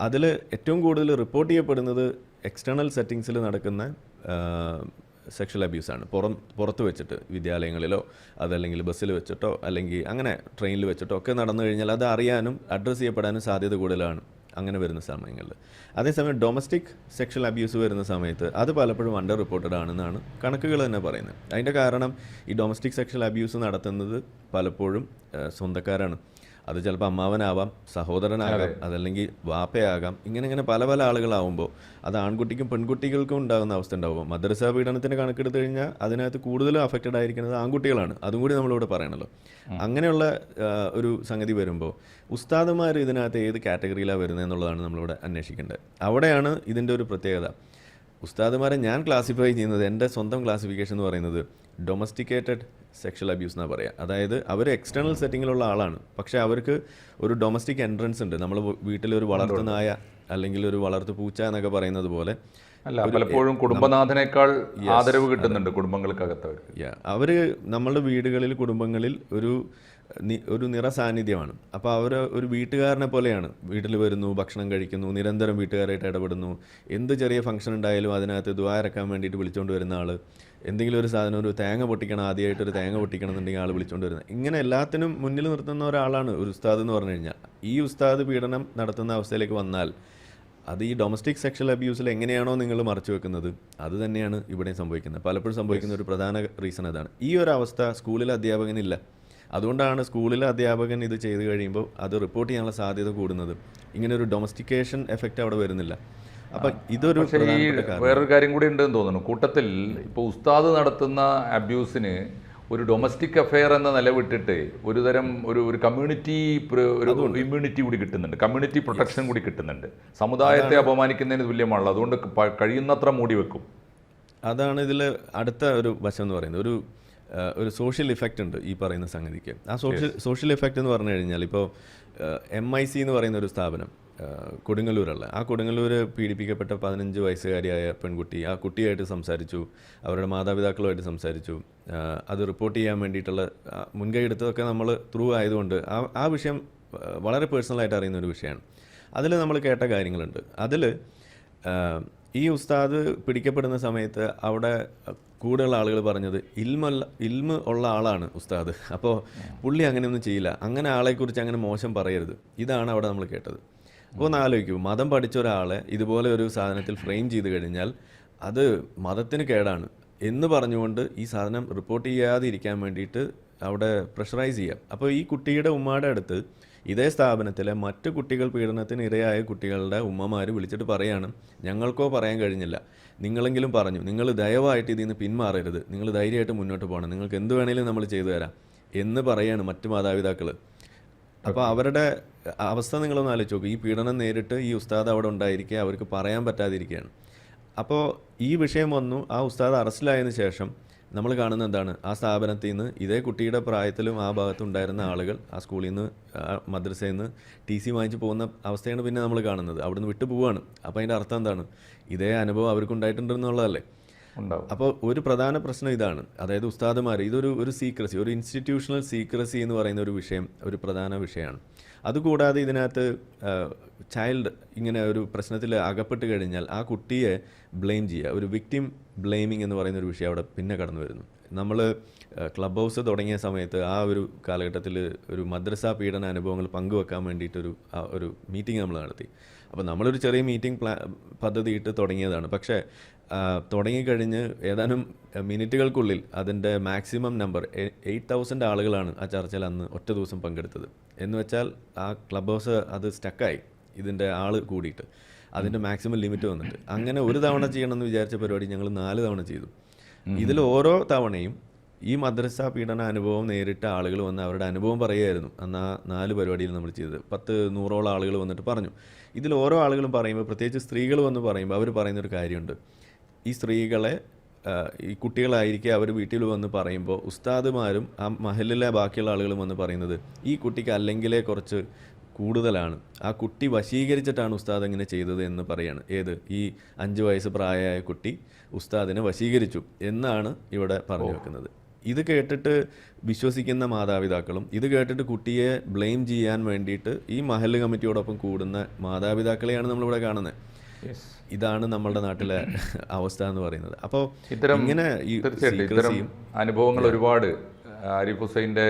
അതിൽ ഏറ്റവും കൂടുതൽ റിപ്പോർട്ട് ചെയ്യപ്പെടുന്നത് എക്സ്റ്റേണൽ സെറ്റിങ്സിൽ നടക്കുന്ന സെക്ഷൽ അബ്യൂസാണ്. പുറത്ത് വെച്ചിട്ട് വിദ്യാലയങ്ങളിലോ അതല്ലെങ്കിൽ ബസ്സിൽ വെച്ചിട്ടോ അല്ലെങ്കിൽ അങ്ങനെ ട്രെയിനിൽ വെച്ചിട്ടോ ഒക്കെ നടന്നു കഴിഞ്ഞാൽ അത് അറിയാനും അഡ്രസ്സ് ചെയ്യപ്പെടാനും സാധ്യത കൂടുതലാണ് അങ്ങനെ വരുന്ന സമയങ്ങളിൽ. അതേസമയം ഡൊമസ്റ്റിക് സെക്ഷൽ അബ്യൂസ് വരുന്ന സമയത്ത് അത് പലപ്പോഴും അണ്ടർ റിപ്പോർട്ടഡ് ആണെന്നാണ് കണക്കുകൾ തന്നെ പറയുന്നത്. അതിൻ്റെ കാരണം ഈ ഡൊമസ്റ്റിക് സെക്ഷൽ അബ്യൂസ് നടത്തുന്നത് പലപ്പോഴും സ്വന്തക്കാരാണ്. അത് ചിലപ്പോൾ അമ്മാവനാവാം, സഹോദരനാകാം, അതല്ലെങ്കിൽ വാപ്പയാകാം. ഇങ്ങനെ പല ആളുകളാവുമ്പോൾ അത് ആൺകുട്ടിക്കും പെൺകുട്ടികൾക്കും ഉണ്ടാകുന്ന അവസ്ഥ ഉണ്ടാവുമ്പോൾ മദ്രസ പീഡനത്തിൻ്റെ കണക്കെടുത്ത് കഴിഞ്ഞാൽ അതിനകത്ത് കൂടുതലും അഫക്റ്റഡ് ആയിരിക്കുന്നത് ആൺകുട്ടികളാണ്. അതും കൂടി നമ്മളിവിടെ പറയണല്ലോ. അങ്ങനെയുള്ള ഒരു സംഗതി വരുമ്പോൾ ഉസ്താദുമാർ ഇതിനകത്ത് ഏത് കാറ്റഗറിയിലാണ് വരുന്നത് എന്നുള്ളതാണ് നമ്മളിവിടെ അന്വേഷിക്കേണ്ടത്. അവിടെയാണ് ഇതിൻ്റെ ഒരു പ്രത്യേകത. ഉസ്താദുമാരെ ഞാൻ ക്ലാസിഫൈ ചെയ്യുന്നത്, എൻ്റെ സ്വന്തം ക്ലാസിഫിക്കേഷൻ എന്ന് പറയുന്നത് ഡൊമസ്റ്റിക്കേറ്റഡ് സെക്ഷൽ അബ്യൂസ് എന്നാണ് പറയുക. അതായത് അവർ എക്സ്റ്റേണൽ സെറ്റിങ്ങിലുള്ള ആളാണ്, പക്ഷേ അവർക്ക് ഒരു ഡൊമസ്റ്റിക് എൻട്രൻസ് ഉണ്ട്. നമ്മൾ വീട്ടിലൊരു വളർത്തു നായ അല്ലെങ്കിൽ ഒരു വളർത്തു പൂച്ച എന്നൊക്കെ പറയുന്നത് പോലെ
അല്ല, പലപ്പോഴും കുടുംബനാഥനേക്കാൾ ആദരവ് കിട്ടുന്നുണ്ട് കുടുംബങ്ങൾക്കകത്ത്.
അവർ നമ്മളുടെ വീടുകളിൽ കുടുംബങ്ങളിൽ ഒരു നിറസാന്നിധ്യമാണ്. അപ്പോൾ അവർ ഒരു വീട്ടുകാരനെ പോലെയാണ്. വീട്ടിൽ വരുന്നു, ഭക്ഷണം കഴിക്കുന്നു, നിരന്തരം വീട്ടുകാരായിട്ട് ഇടപെടുന്നു. എന്ത് ചെറിയ ഫംഗ്ഷൻ ഉണ്ടായാലും അതിനകത്ത് ദുആ ഇറക്കാൻ വേണ്ടിയിട്ട് വിളിച്ചുകൊണ്ട് വരുന്ന ആൾ, എന്തെങ്കിലും ഒരു സാധനം, ഒരു തേങ്ങ പൊട്ടിക്കണം, ആദ്യമായിട്ടൊരു തേങ്ങ പൊട്ടിക്കണം എന്നുണ്ടെങ്കിൽ ആൾ വിളിച്ചുകൊണ്ട് വരുന്നത്. ഇങ്ങനെ എല്ലാത്തിനും മുന്നിൽ നിർത്തുന്ന ഒരാളാണ് ഒരു ഉസ്താദ് എന്ന് പറഞ്ഞു കഴിഞ്ഞാൽ. ഈ ഉസ്താദ് പീഡനം നടത്തുന്ന അവസ്ഥയിലേക്ക് വന്നാൽ അത് ഈ ഡൊമസ്റ്റിക് സെക്ഷൽ അബ്യൂസിൽ എങ്ങനെയാണോ നിങ്ങൾ മറച്ചു വെക്കുന്നത് അത് തന്നെയാണ് ഇവിടെ സംഭവിക്കുന്നത്. പലപ്പോഴും സംഭവിക്കുന്ന ഒരു പ്രധാന റീസൺ അതാണ്. ഈ ഒരു അവസ്ഥ സ്കൂളിലെ അധ്യാപകനില്ല. അതുകൊണ്ടാണ് സ്കൂളിലെ അധ്യാപകൻ ഇത് ചെയ്ത് കഴിയുമ്പോൾ അത് റിപ്പോർട്ട് ചെയ്യാനുള്ള സാധ്യത കൂടുന്നത്. ഇങ്ങനെ ഒരു ഡൊമസ്റ്റിക്കേഷൻ എഫക്റ്റ് അവിടെ വരുന്നില്ല. അപ്പം ഇതൊരു
വേറൊരു കാര്യം കൂടി ഉണ്ടെന്ന് തോന്നുന്നു കൂട്ടത്തിൽ. ഇപ്പോൾ ഉസ്താദ് നടത്തുന്ന അബ്യൂസിന് ഒരു ഡൊമസ്റ്റിക് അഫെയർ എന്ന നില വിട്ടിട്ട് ഒരുതരം ഒരു കമ്മ്യൂണിറ്റി ഒരു ഇമ്മ്യൂണിറ്റി കൂടി കിട്ടുന്നുണ്ട്, കമ്മ്യൂണിറ്റി പ്രൊട്ടക്ഷൻ കൂടി കിട്ടുന്നുണ്ട്. സമുദായത്തെ അപമാനിക്കുന്നതിന് തുല്യമാണല്ലോ. അതുകൊണ്ട് കഴിയുന്നത്ര മൂടി വെക്കും. അതാണ്
ഇതിൽ അടുത്ത ഒരു വശം എന്ന് പറയുന്നത്. ഒരു സോഷ്യൽ ഇഫക്റ്റ് ഉണ്ട് ഈ പറയുന്ന സംഗതിക്ക്. ആ സോഷ്യൽ ഇഫക്റ്റ് എന്ന് പറഞ്ഞു കഴിഞ്ഞാൽ ഇപ്പോൾ MIC എന്ന് പറയുന്ന ഒരു സ്ഥാപനം കൊടുങ്ങല്ലൂരുള്ള, ആ കൊടുങ്ങല്ലൂർ പീഡിപ്പിക്കപ്പെട്ട 15 വയസ്സുകാരിയായ പെൺകുട്ടി, ആ കുട്ടിയായിട്ട് സംസാരിച്ചു, അവരുടെ മാതാപിതാക്കളുമായിട്ട് സംസാരിച്ചു. അത് റിപ്പോർട്ട് ചെയ്യാൻ വേണ്ടിയിട്ടുള്ള മുൻകൈ എടുത്തതൊക്കെ നമ്മൾ ത്രൂ ആയതുകൊണ്ട് ആ വിഷയം വളരെ പേഴ്സണലായിട്ട് അറിയുന്ന ഒരു വിഷയമാണ്. അതിൽ നമ്മൾ കേട്ട കാര്യങ്ങളുണ്ട്. അതിൽ ഈ ഉസ്താദ് പിടിക്കപ്പെടുന്ന സമയത്ത് അവിടെ കൂടുതലുള്ള ആളുകൾ പറഞ്ഞത് ഇൽമ ഉള്ള ആളാണ് ഉസ്താദ്, അപ്പോൾ പുള്ളി അങ്ങനെയൊന്നും ചെയ്യില്ല, അങ്ങനെ ആളെക്കുറിച്ച് അങ്ങനെ മോശം പറയരുത്. ഇതാണ് അവിടെ നമ്മൾ കേട്ടത്. അപ്പോൾ ഒന്ന് ആലോചിക്കൂ, മതം പഠിച്ച ഒരാളെ ഇതുപോലെ ഒരു സാധനത്തിൽ ഫ്രെയിം ചെയ്ത് കഴിഞ്ഞാൽ അത് മതത്തിന് കേടാണ് എന്ന് പറഞ്ഞുകൊണ്ട് ഈ സാധനം റിപ്പോർട്ട് ചെയ്യാതെ ഇരിക്കാൻ വേണ്ടിയിട്ട് അവിടെ പ്രഷറൈസ് ചെയ്യാം. അപ്പോൾ ഈ കുട്ടിയുടെ ഉമ്മയുടെ അടുത്ത് ഇതേ സ്ഥാപനത്തിലെ മറ്റു കുട്ടികൾ പീഡനത്തിന് ഇരയായ കുട്ടികളുടെ ഉമ്മമാർ വിളിച്ചിട്ട് പറയാണ്, ഞങ്ങൾക്കോ പറയാൻ കഴിഞ്ഞില്ല, നിങ്ങളെങ്കിലും പറഞ്ഞു, നിങ്ങൾ ദയവായിട്ട് ഇതിൽ നിന്ന് പിന്മാറരുത്, നിങ്ങൾ ധൈര്യമായിട്ട് മുന്നോട്ട് പോകണം, നിങ്ങൾക്ക് എന്ത് വേണേലും നമ്മൾ ചെയ്തു തരാം എന്ന് പറയാണ് മറ്റു മാതാപിതാക്കൾ. അപ്പോൾ അവരുടെ അവസ്ഥ നിങ്ങളൊന്ന് ആലോചിച്ച് നോക്കും. ഈ പീഡനം നേരിട്ട് ഈ ഉസ്താദ് അവിടെ ഉണ്ടായിരിക്കുക, അവർക്ക് പറയാൻ പറ്റാതിരിക്കുകയാണ്. അപ്പോൾ ഈ വിഷയം വന്നു, ആ ഉസ്താദ് അറസ്റ്റിലായതിനു ശേഷം നമ്മൾ കാണുന്ന എന്താണ്, ആ സ്ഥാപനത്തിൽ നിന്ന് ഇതേ കുട്ടിയുടെ പ്രായത്തിലും ആ ഭാഗത്തുണ്ടായിരുന്ന ആളുകൾ ആ സ്കൂളിൽ നിന്ന് മദ്രസയിൽ നിന്ന് TC വാങ്ങിച്ച് പോകുന്ന അവസ്ഥയാണ് പിന്നെ നമ്മൾ കാണുന്നത്. അവിടുന്ന് വിട്ടു പോവുകയാണ്. അപ്പോൾ അതിൻ്റെ അർത്ഥം എന്താണ്, ഇതേ അനുഭവം അവർക്കുണ്ടായിട്ടുണ്ടെന്നുള്ളതല്ലേ. അപ്പോൾ ഒരു പ്രധാന പ്രശ്നം ഇതാണ്, അതായത് ഉസ്താദുമാർ ഇതൊരു സീക്രസി, ഒരു ഇൻസ്റ്റിറ്റ്യൂഷണൽ സീക്രസി എന്ന് പറയുന്ന ഒരു വിഷയം ഒരു പ്രധാന വിഷയമാണ്. അതുകൂടാതെ ഇതിനകത്ത് ചൈൽഡ് ഇങ്ങനെ ഒരു പ്രശ്നത്തിൽ അകപ്പെട്ട് കഴിഞ്ഞാൽ ആ കുട്ടിയെ ബ്ലെയിം ചെയ്യുക, ഒരു വിക്ടിം ബ്ലെയിമിംഗ് എന്ന് പറയുന്ന ഒരു വിഷയം അവിടെ പിന്നെ കടന്നു വരുന്നു. നമ്മൾ ക്ലബ് ഹൗസ് തുടങ്ങിയ സമയത്ത് ആ ഒരു കാലഘട്ടത്തിൽ ഒരു മദ്രസ പീഡന അനുഭവങ്ങൾ പങ്കുവെക്കാൻ വേണ്ടിയിട്ടൊരു ഒരു മീറ്റിംഗ് നമ്മൾ നടത്തി. അപ്പോൾ നമ്മളൊരു ചെറിയ മീറ്റിംഗ് പദ്ധതി ഇട്ട് തുടങ്ങിയതാണ്. പക്ഷേ തുടങ്ങിക്കഴിഞ്ഞ് ഏതാനും മിനിറ്റുകൾക്കുള്ളിൽ അതിൻ്റെ മാക്സിമം നമ്പർ 8,000 ആളുകളാണ് ആ ചർച്ചയിൽ അന്ന് ഒറ്റ ദിവസം പങ്കെടുത്തത്. എന്ന് വെച്ചാൽ ആ ക്ലബ് ഹൗസ് അത് സ്റ്റക്കായി, ഇതിൻ്റെ ആൾ കൂടിയിട്ട് അതിൻ്റെ മാക്സിമം ലിമിറ്റ് വന്നിട്ട്. അങ്ങനെ ഒരു തവണ ചെയ്യണമെന്ന് വിചാരിച്ച പരിപാടി ഞങ്ങൾ 4 തവണ ചെയ്തു. ഇതിൽ ഓരോ തവണയും ഈ മദ്രസ പീഡന അനുഭവം നേരിട്ട ആളുകൾ വന്ന് അവരുടെ അനുഭവം പറയുമായിരുന്നു. അന്ന് ആ 4 പരിപാടിയിൽ നമ്മൾ ചെയ്തത് 100-100ഓളം ആളുകൾ വന്നിട്ട് പറഞ്ഞു. ഇതിൽ ഓരോ ആളുകളും പറയുമ്പോൾ, പ്രത്യേകിച്ച് സ്ത്രീകൾ വന്ന് പറയുമ്പോൾ അവർ പറയുന്നൊരു കാര്യമുണ്ട്, ഈ സ്ത്രീകളെ ഈ കുട്ടികളായിരിക്കെ അവർ വീട്ടിൽ വന്ന് പറയുമ്പോൾ ഉസ്താദുമാരും ആ മഹലിലെ ബാക്കിയുള്ള ആളുകളും വന്ന് പറയുന്നത്, ഈ കുട്ടിക്ക് അല്ലെങ്കിലേ കുറച്ച് കൂടുതലാണ്, ആ കുട്ടി വശീകരിച്ചിട്ടാണ് ഉസ്താദ് ഇങ്ങനെ ചെയ്തത് എന്ന് പറയാണ്. ഏത്, ഈ 5 വയസ്സ് പ്രായമായ കുട്ടി ഉസ്താദിനെ വശീകരിച്ചു എന്നാണ് ഇവിടെ പറഞ്ഞു വെക്കുന്നത്. ഇത് കേട്ടിട്ട് വിശ്വസിക്കുന്ന മാതാപിതാക്കളും ഇത് കേട്ടിട്ട് കുട്ടിയെ ബ്ലെയിം ചെയ്യാൻ വേണ്ടിയിട്ട് ഈ മഹല്ല് കമ്മിറ്റിയോടൊപ്പം കൂടുന്ന മാതാപിതാക്കളെയാണ് നമ്മളിവിടെ കാണുന്നത്. ഇതാണ് നമ്മളുടെ നാട്ടിലെ അവസ്ഥ എന്ന് പറയുന്നത്. അപ്പോൾ ഇങ്ങനെ
ഇത്തരം അനുഭവങ്ങൾ ഒരുപാട് ആരിഫ് ഹുസൈൻ്റെ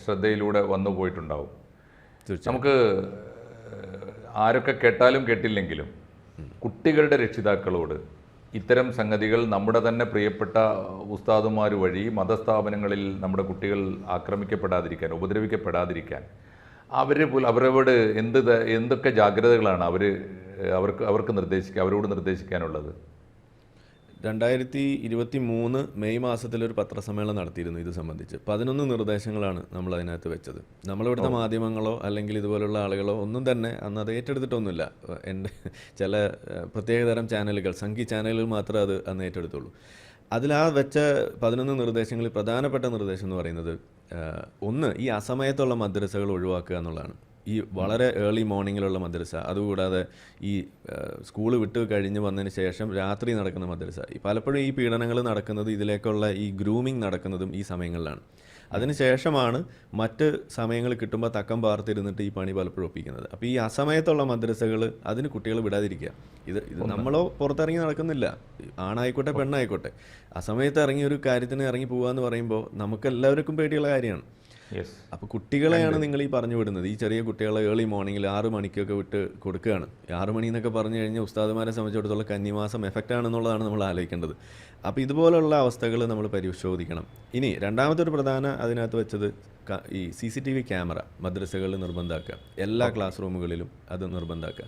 ശ്രദ്ധയിലൂടെ വന്നു പോയിട്ടുണ്ടാവും. നമുക്ക് ആരൊക്കെ കേട്ടാലും കേട്ടില്ലെങ്കിലും കുട്ടികളുടെ രക്ഷിതാക്കളോട് ഇത്തരം സംഗതികൾ നമ്മുടെ തന്നെ പ്രിയപ്പെട്ട ഉസ്താദുമാർ വഴി മതസ്ഥാപനങ്ങളിൽ നമ്മുടെ കുട്ടികൾ ആക്രമിക്കപ്പെടാതിരിക്കാൻ, ഉപദ്രവിക്കപ്പെടാതിരിക്കാൻ അവരോട് എന്തൊക്കെ ജാഗ്രതകളാണ് അവരോട് നിർദ്ദേശിക്കാനുള്ളത്?
2023 മെയ് മാസത്തിലൊരു പത്രസമ്മേളനം നടത്തിയിരുന്നു ഇത് സംബന്ധിച്ച്. 11 നിർദ്ദേശങ്ങളാണ് നമ്മൾ അതിനകത്ത് വെച്ചത്. നമ്മളിവിടുത്തെ മാധ്യമങ്ങളോ അല്ലെങ്കിൽ ഇതുപോലുള്ള ആളുകളോ ഒന്നും തന്നെ അന്ന് അത് ഏറ്റെടുത്തിട്ടൊന്നുമില്ല. എൻ്റെ ചില പ്രത്യേകതരം ചാനലുകൾ, സംഘി ചാനലുകൾ മാത്രമേ അത് അന്ന് ഏറ്റെടുത്തുള്ളൂ. അതിൽ ആ വെച്ച 11 നിർദ്ദേശങ്ങളിൽ പ്രധാനപ്പെട്ട നിർദ്ദേശം എന്ന് പറയുന്നത്, ഒന്ന്, ഈ അസമയത്തുള്ള മദ്രസകൾ ഒഴിവാക്കുക എന്നുള്ളതാണ്. ഈ വളരെ ഏർലി മോർണിംഗിലുള്ള മദ്രസ, അതുകൂടാതെ ഈ സ്കൂൾ വിട്ട് കഴിഞ്ഞ് വന്നതിന് ശേഷം രാത്രി നടക്കുന്ന മദ്രസ, പലപ്പോഴും ഈ പീഡനങ്ങൾ നടക്കുന്നത്, ഇതിലേക്കുള്ള ഈ ഗ്രൂമിങ് നടക്കുന്നതും ഈ സമയങ്ങളിലാണ്. അതിനുശേഷമാണ് മറ്റ് സമയങ്ങൾ കിട്ടുമ്പോൾ തക്കം പാർത്തിരുന്നിട്ട് ഈ പണി പലപ്പോഴും ഒപ്പിക്കുന്നത്. അപ്പോൾ ഈ അസമയത്തുള്ള മദ്രസകൾ അതിന് കുട്ടികൾ വിടാതിരിക്കുക. ഇത് നമ്മളോ പുറത്തിറങ്ങി നടക്കുന്നില്ല, ആണായിക്കോട്ടെ പെണ്ണായിക്കോട്ടെ, അസമയത്ത് ഇറങ്ങി ഒരു കാര്യത്തിന് ഇറങ്ങി പോകുക എന്ന് പറയുമ്പോൾ നമുക്കെല്ലാവർക്കും പേടിയുള്ള കാര്യമാണ്. അപ്പോൾ കുട്ടികളെയാണ് നിങ്ങൾ ഈ പറഞ്ഞു വിടുന്നത്. ഈ ചെറിയ കുട്ടികളെ ഏർലി മോർണിംഗിൽ 6 മണിക്കൊക്കെ വിട്ട് കൊടുക്കുകയാണ്. 6 മണി എന്നൊക്കെ പറഞ്ഞു കഴിഞ്ഞാൽ ഉസ്താദുമാരെ സംബന്ധിച്ചിടത്തോളം കന്നിമാസം എഫക്റ്റ് ആണെന്നുള്ളതാണ് നമ്മൾ ആലോചിക്കേണ്ടത്. അപ്പോൾ ഇതുപോലുള്ള അവസ്ഥകൾ നമ്മൾ പരിശോധിക്കണം. ഇനി രണ്ടാമത്തെ ഒരു പ്രധാന അതിനകത്ത് വെച്ചത് ഈ CCTV ക്യാമറ മദ്രസകളിൽ നിർബന്ധമാക്കുക, എല്ലാ ക്ലാസ് റൂമുകളിലും അത് നിർബന്ധമാക്കുക.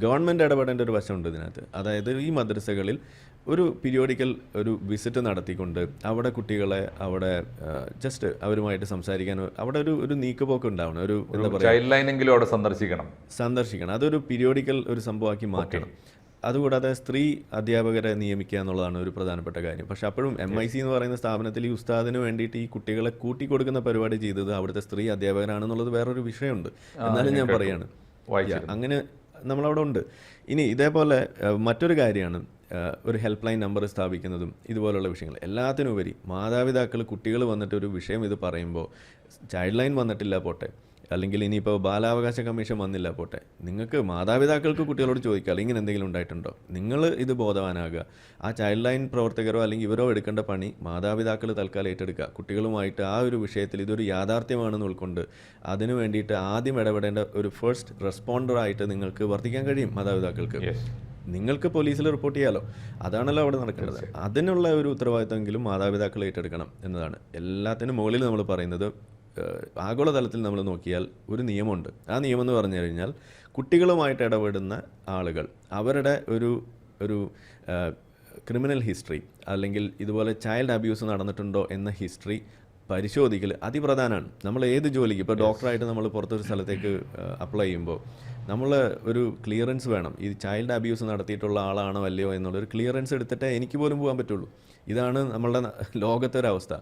ഗവൺമെൻറ് ഇടപെടേണ്ട ഒരു വശമുണ്ട് ഇതിനകത്ത്. അതായത് ഈ മദ്രസകളിൽ ഒരു പീരിയോഡിക്കൽ ഒരു വിസിറ്റ് നടത്തിക്കൊണ്ട് അവിടെ കുട്ടികളെ അവിടെ ജസ്റ്റ് അവരുമായിട്ട് സംസാരിക്കാൻ അവിടെ ഒരു നീക്കുപോക്ക് ഉണ്ടാവണം. ഒരു എന്താ പറയുക,
ചൈൽഡ് ലൈനെങ്കിലും അവിടെ സന്ദർശിക്കണം.
അതൊരു പീരിയോഡിക്കൽ ഒരു സംഭവമാക്കി മാറ്റണം. അതുകൂടാതെ സ്ത്രീ അധ്യാപകരെ നിയമിക്കുക എന്നുള്ളതാണ് ഒരു പ്രധാനപ്പെട്ട കാര്യം. പക്ഷെ അപ്പോഴും MIC എന്ന് പറയുന്ന സ്ഥാപനത്തിൽ ഈ ഉസ്താദിന് വേണ്ടിയിട്ട് ഈ കുട്ടികളെ കൂട്ടിക്കൊടുക്കുന്ന പരിപാടി ചെയ്തത് അവിടുത്തെ സ്ത്രീ അധ്യാപകരാണെന്നുള്ളത് വേറൊരു വിഷയമുണ്ട്. എന്നാലും ഞാൻ പറയാണ്, അങ്ങനെ നമ്മളവിടെ ഉണ്ട്. ഇനി ഇതേപോലെ മറ്റൊരു കാര്യമാണ് ഒരു ഹെൽപ്പ് ലൈൻ നമ്പർ സ്ഥാപിക്കുന്നതും ഇതുപോലുള്ള വിഷയങ്ങൾ. എല്ലാത്തിനുപരി മാതാപിതാക്കൾ കുട്ടികൾ വന്നിട്ട് ഒരു വിഷയം ഇത് പറയുമ്പോൾ ചൈൽഡ് ലൈൻ വന്നിട്ടില്ല പോട്ടെ, അല്ലെങ്കിൽ ഇനിയിപ്പോൾ ബാലാവകാശ കമ്മീഷൻ വന്നില്ല പോട്ടെ, നിങ്ങൾക്ക് മാതാപിതാക്കൾക്ക് കുട്ടികളോട് ചോദിക്കുക, അല്ലെങ്കിൽ ഇങ്ങനെ എന്തെങ്കിലും ഉണ്ടായിട്ടുണ്ടോ, നിങ്ങൾ ഇത് ബോധവാനാകുക. ആ ചൈൽഡ് ലൈൻ പ്രവർത്തകരോ അല്ലെങ്കിൽ ഇവരോ എടുക്കേണ്ട പണി മാതാപിതാക്കൾ തൽക്കാലം ഏറ്റെടുക്കുക. കുട്ടികളുമായിട്ട് ആ ഒരു വിഷയത്തിൽ ഇതൊരു യാഥാർത്ഥ്യമാണെന്ന് ഉൾക്കൊണ്ട് അതിനു വേണ്ടിയിട്ട് ആദ്യം ഇടപെടേണ്ട ഒരു ഫസ്റ്റ് റെസ്പോണ്ടറായിട്ട് നിങ്ങൾക്ക് വർത്തിക്കാൻ കഴിയും മാതാപിതാക്കൾക്ക്. നിങ്ങൾക്ക് പോലീസിൽ റിപ്പോർട്ട് ചെയ്യാലോ, അതാണല്ലോ അവിടെ നടക്കുന്നത്. അതിനുള്ള ഒരു ഉത്തരവാദിത്തമെങ്കിലും മാതാപിതാക്കൾ ഏറ്റെടുക്കണം എന്നതാണ്. എല്ലാത്തിനും മുകളിൽ നമ്മൾ പറയുന്നത്, ആഗോളതലത്തിൽ നമ്മൾ നോക്കിയാൽ ഒരു നിയമമുണ്ട്. ആ നിയമം എന്ന് പറഞ്ഞു കഴിഞ്ഞാൽ കുട്ടികളുമായിട്ട് ഇടപെടുന്ന ആളുകൾ അവരുടെ ഒരു ക്രിമിനൽ ഹിസ്റ്ററി അല്ലെങ്കിൽ ഇതുപോലെ ചൈൽഡ് അബ്യൂസ് നടന്നിട്ടുണ്ടോ എന്ന ഹിസ്റ്ററി പരിശോധിക്കൽ അതിപ്രധാനമാണ്. നമ്മൾ ഏത് ജോലിക്ക്, ഇപ്പോൾ ഡോക്ടറായിട്ട് നമ്മൾ പുറത്തൊരു സ്ഥലത്തേക്ക് അപ്ലൈ ചെയ്യുമ്പോൾ നമ്മൾ ഒരു ക്ലിയറൻസ് വേണം. ഈ ചൈൽഡ് അബ്യൂസ് നടത്തിയിട്ടുള്ള ആളാണോ അല്ലയോ എന്നുള്ളൊരു ക്ലിയറൻസ് എടുത്തിട്ടേ എനിക്ക് പോലും പോകാൻ പറ്റുള്ളൂ. ഇതാണ് നമ്മളുടെ ലോകത്തെ ഒരവസ്ഥ.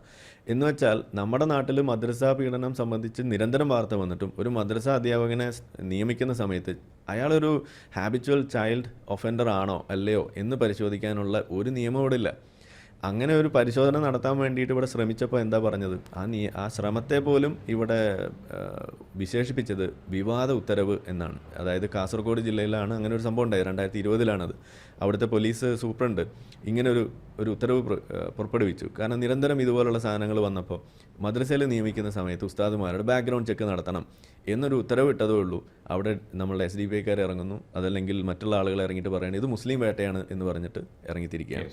എന്ന് വെച്ചാൽ നമ്മുടെ നാട്ടിൽ മദ്രസാ പീഡനം സംബന്ധിച്ച് നിരന്തരം വാർത്ത വന്നിട്ടും ഒരു മദ്രസ അധ്യാപകനെ നിയമിക്കുന്ന സമയത്ത് അയാളൊരു ഹാബിച്വൽ ചൈൽഡ് ഒഫൻഡർ ആണോ അല്ലയോ എന്ന് പരിശോധിക്കാനുള്ള ഒരു നിയമം ഇവിടെ ഇല്ല. അങ്ങനെ ഒരു പരിശോധന നടത്താൻ വേണ്ടിയിട്ട് ഇവിടെ ശ്രമിച്ചപ്പോൾ എന്താ പറഞ്ഞത്, ആ ശ്രമത്തെ പോലും ഇവിടെ വിശേഷിപ്പിച്ചത് വിവാദ ഉത്തരവ് എന്നാണ്. അതായത് കാസർഗോഡ് ജില്ലയിലാണ് അങ്ങനെ ഒരു സംഭവം ഉണ്ടായത്, 2020 അവിടുത്തെ പോലീസ് സൂപ്രണ്ട് ഇങ്ങനെ ഒരു ഉത്തരവ് പുറപ്പെടുവിച്ചു. കാരണം നിരന്തരം ഇതുപോലുള്ള സാധനങ്ങൾ വന്നപ്പോൾ മദ്രസയിൽ നിയമിക്കുന്ന സമയത്ത് ഉസ്താദുമാരുടെ ബാക്ക്ഗ്രൗണ്ട് ചെക്ക് നടത്തണം എന്നൊരു ഉത്തരവ് ഇട്ടതേ ഉള്ളൂ. അവിടെ നമ്മളുടെ SDPIക്കാർ ഇറങ്ങുന്നു, അതല്ലെങ്കിൽ മറ്റുള്ള ആളുകൾ ഇറങ്ങിയിട്ട് പറയുന്നത് ഇത് മുസ്ലിം വേട്ടയാണ് എന്ന് പറഞ്ഞിട്ട് ഇറങ്ങിത്തിരിക്കുകയാണ്.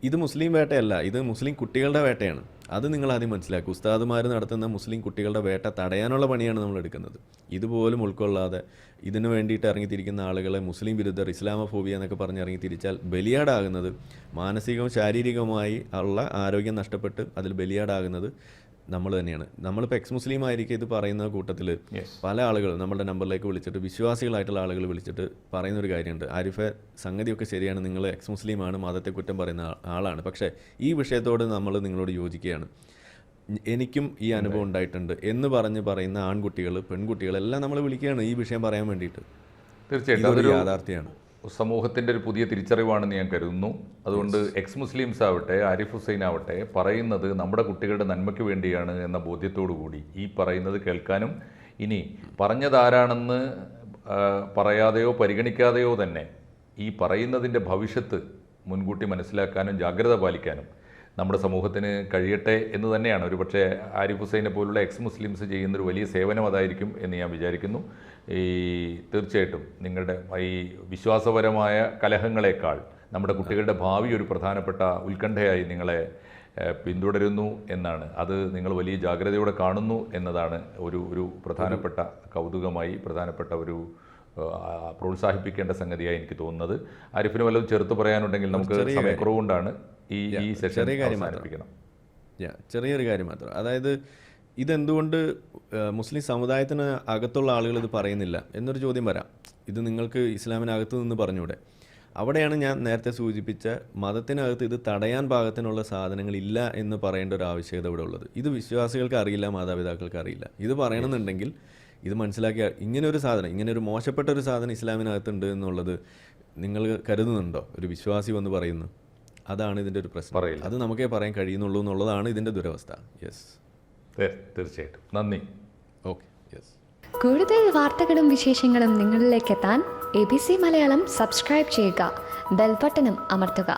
ഇത് മുസ്ലിം വേട്ടയല്ല, ഇത് മുസ്ലിം കുട്ടികളുടെ വേട്ടയാണ്. അത് നിങ്ങൾ ആദ്യം മനസ്സിലാക്കുക. ഉസ്താദുമാർ നടത്തുന്ന മുസ്ലിം കുട്ടികളുടെ വേട്ട തടയാനുള്ള പണിയാണ് നമ്മൾ എടുക്കുന്നത്. ഇതുപോലും ഉൾക്കൊള്ളാതെ ഇതിനു വേണ്ടിയിട്ട് ഇറങ്ങിത്തിരിക്കുന്ന ആളുകളെ മുസ്ലിം വിരുദ്ധർ, ഇസ്ലാമോഫോബിയ എന്നൊക്കെ പറഞ്ഞ് ഇറങ്ങിത്തിരിച്ചാൽ ബലിയാടാകുന്നത്, മാനസികവും ശാരീരികവുമായി ഉള്ള ആരോഗ്യം നഷ്ടപ്പെട്ട് അതിൽ ബലിയാടാകുന്നത് നമ്മൾ തന്നെയാണ്. നമ്മളിപ്പോൾ എക്സ് മുസ്ലിം ആയിരിക്കും ഇത് പറയുന്ന കൂട്ടത്തിൽ പല ആളുകൾ നമ്മുടെ നമ്പറിലേക്ക് വിളിച്ചിട്ട്, വിശ്വാസികളായിട്ടുള്ള ആളുകൾ വിളിച്ചിട്ട് പറയുന്നൊരു കാര്യമുണ്ട്, ആരിഫെ സംഗതിയൊക്കെ ശരിയാണ്, നിങ്ങൾ എക്സ് മുസ്ലിമാണ്, മതത്തെ കുറ്റം പറയുന്ന ആളാണ്, പക്ഷേ ഈ വിഷയത്തോട് നമ്മൾ നിങ്ങളോട് യോജിക്കുകയാണ്, എനിക്കും ഈ അനുഭവം ഉണ്ടായിട്ടുണ്ട് എന്ന് പറയുന്ന ആൺകുട്ടികൾ, പെൺകുട്ടികൾ എല്ലാം നമ്മൾ വിളിക്കുകയാണ് ഈ വിഷയം പറയാൻ വേണ്ടിയിട്ട്.
തീർച്ചയായിട്ടും
അതൊരു യാഥാർത്ഥ്യമാണ്.
സമൂഹത്തിൻ്റെ ഒരു പുതിയ തിരിച്ചറിവാണെന്ന് ഞാൻ കരുതുന്നു. അതുകൊണ്ട് എക്സ് മുസ്ലിംസ് ആവട്ടെ, ആരിഫ് ഹുസൈൻ ആവട്ടെ, പറയുന്നത് നമ്മുടെ കുട്ടികളുടെ നന്മയ്ക്ക് വേണ്ടിയാണ് എന്ന ബോധ്യത്തോടു കൂടി ഈ പറയുന്നത് കേൾക്കാനും, ഇനി പറഞ്ഞതാരാണെന്ന് പറയാതെയോ പരിഗണിക്കാതെയോ തന്നെ ഈ പറയുന്നതിൻ്റെ ഭവിഷ്യത്ത് മുൻകൂട്ടി മനസ്സിലാക്കാനും ജാഗ്രത പാലിക്കാനും നമ്മുടെ സമൂഹത്തിന് കഴിയട്ടെ എന്ന് തന്നെയാണ് ഒരുപക്ഷെ ആരിഫ് ഹുസൈനെ പോലുള്ള എക്സ് മുസ്ലിംസ് ചെയ്യുന്നൊരു വലിയ സേവനം അതായിരിക്കും എന്ന് ഞാൻ വിചാരിക്കുന്നു. തീർച്ചയായിട്ടും നിങ്ങളുടെ ഈ വിശ്വാസപരമായ കലഹങ്ങളെക്കാൾ നമ്മുടെ കുട്ടികളുടെ ഭാവി ഒരു പ്രധാനപ്പെട്ട ഉത്കണ്ഠയായി നിങ്ങളെ പിന്തുടരുന്നു എന്നാണ്. അത് നിങ്ങൾ വലിയ ജാഗ്രതയോടെ കാണുന്നു എന്നതാണ് ഒരു പ്രധാനപ്പെട്ട കൗതുകമായി, പ്രധാനപ്പെട്ട ഒരു പ്രോത്സാഹിപ്പിക്കേണ്ട സംഗതിയായി എനിക്ക് തോന്നുന്നത്. ആരിഫിന് വല്ലതും ചെറുത്ത് പറയാനുണ്ടെങ്കിൽ നമുക്ക് സമയക്കുറവുകൊണ്ടാണ് ഈ സെഷൻ അവസാനിപ്പിക്കണം.
ചെറിയൊരു കാര്യം മാത്രം. അതായത് ഇതെന്തുകൊണ്ട് മുസ്ലിം സമുദായത്തിന് അകത്തുള്ള ആളുകൾ ഇത് പറയുന്നില്ല എന്നൊരു ചോദ്യം വരാം. ഇത് നിങ്ങൾക്ക് ഇസ്ലാമിനകത്ത് നിന്ന് പറഞ്ഞൂടെ? അവിടെയാണ് ഞാൻ നേരത്തെ സൂചിപ്പിച്ച മതത്തിനകത്ത് ഇത് തടയാൻ പാകത്തിനുള്ള സാധനങ്ങളില്ല എന്ന് പറയേണ്ട ഒരു ആവശ്യകത ഇവിടെ ഉള്ളത്. ഇത് വിശ്വാസികൾക്ക് അറിയില്ല, മാതാപിതാക്കൾക്ക് അറിയില്ല. ഇത് പറയണമെന്നുണ്ടെങ്കിൽ ഇത് മനസ്സിലാക്കിയ ഇങ്ങനൊരു സാധനം, ഇങ്ങനൊരു മോശപ്പെട്ട ഒരു സാധനം ഇസ്ലാമിനകത്തുണ്ട് എന്നുള്ളത് നിങ്ങൾ കരുതുന്നുണ്ടോ? ഒരു വിശ്വാസി വന്ന് പറയുന്നു, അതാണ് ഇതിൻ്റെ ഒരു പ്രശ്നം. അത് നമുക്കേ പറയാൻ കഴിയുന്നുള്ളൂ എന്നുള്ളതാണ് ഇതിൻ്റെ ദുരവസ്ഥ. യെസ്,
തീർച്ചയായിട്ടും. നന്ദി.
Okay, yes.
കൂടുതൽ വാർത്തകളും വിശേഷങ്ങളും നിങ്ങളിലേക്ക് എത്താൻ ABC മലയാളം സബ്സ്ക്രൈബ് ചെയ്യുക, ബെൽ ബട്ടണും അമർത്തുക.